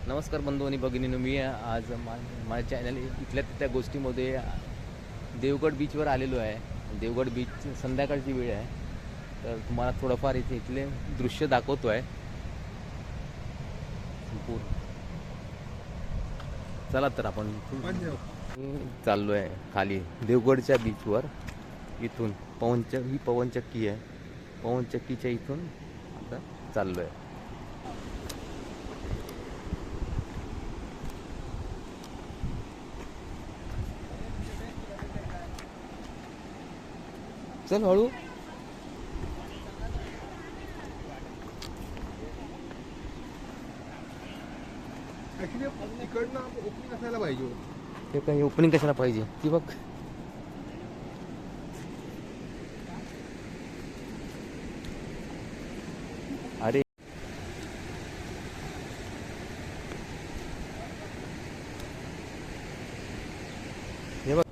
नमस्कार बंधू आणि भगिनींनो, मी आज माझ्या चॅनल इथल्या त्या गोष्टीमध्ये देवगड बीचवर आलेलो आहे. देवगड बीच संध्याकाळची वेळ आहे, तर तुम्हाला थोडंफार इथले दृश्य दाखवतो आहे संपूर्ण. चला तर आपण चाललो आहे खाली देवगडच्या बीचवर. इथून ही पवनचक्की आहे. पवनचक्कीच्या इथून आता चाललो आहे. चल हळू. तिकडनं ओपनिंग असायला पाहिजे. हे काही ओपनिंग कशाला पाहिजे ती बघ. अरे हे बघ,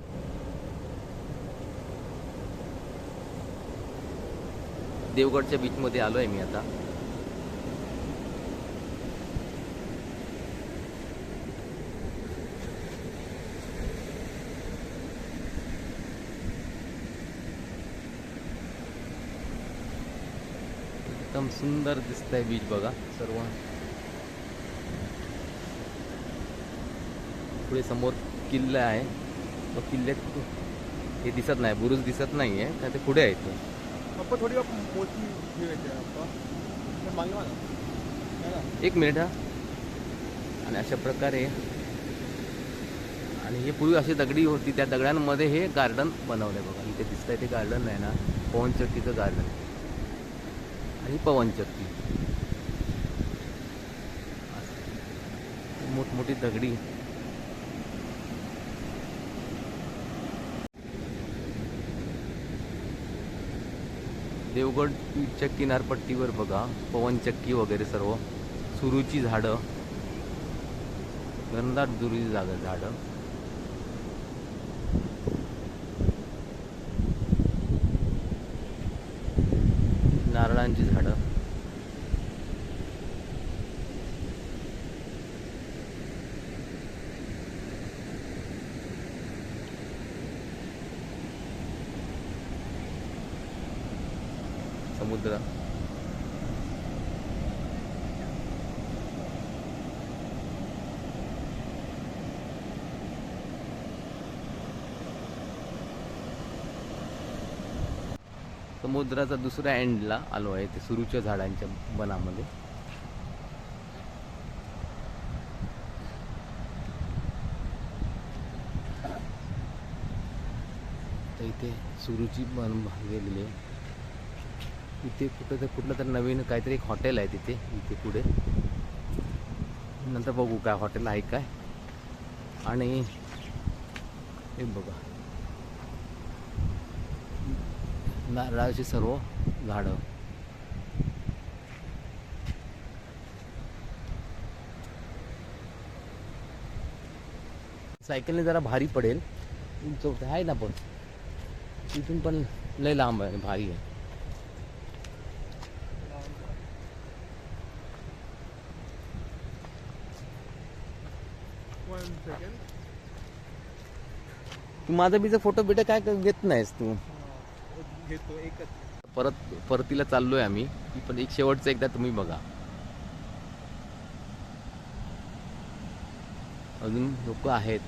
देवगडच्या बीचमध्ये आलो आहे मी आता. एकदम सुंदर दिसतंय बीच बघा सर्व. पुढे समोर किल्ला आहे. तो किल्ल्यात हे दिसत नाही, बुरुज दिसत नाही आहे का, ते पुढे आहे ते. पप्पा थोडी मोठी मागे मला. एक मिनिट हा. आणि अशा प्रकारे, आणि हे पूर्वी अशी दगडी होती, त्या दगडांमध्ये हे गार्डन बनवलं आहे बघा. इथे दिसतंय ते गार्डन आहे ना, पवनचक्कीचं गार्डन. आणि पवनचक्की मोठमोठी दगडी. देवगडच्या किनारपट्टीवर बघा पवनचक्की वगैरे सर्व, सुरूची झाडं, घनदाट दुरी जागा झाडं, नारळांची झाडं. समुद्र. समुद्राचा दुसऱ्या एंडला आलो आहे, ते सुरूच्या झाडांच्या बनामध्ये. तर इथे सुरूची बन गेलेली आहे. इथे कुठलं तर नवीन काहीतरी एक हॉटेल आहे तिथे, इथे पुढे. नंतर बघू काय हॉटेल आहे काय. आणि हे बघा नारळाची सर्व झाडं. सायकलने जरा भारी पडेल, उंच आहे ना, पण इथून पण लय लांब आहे, भारी आहे. तू माझा बीचा फोटो बिटो काय घेत नाहीस तू. घेतो एकच. परतीला चाललोय आम्ही. पण एक शेवटचं एकदा तुम्ही बघा. अजून लोक आहेत.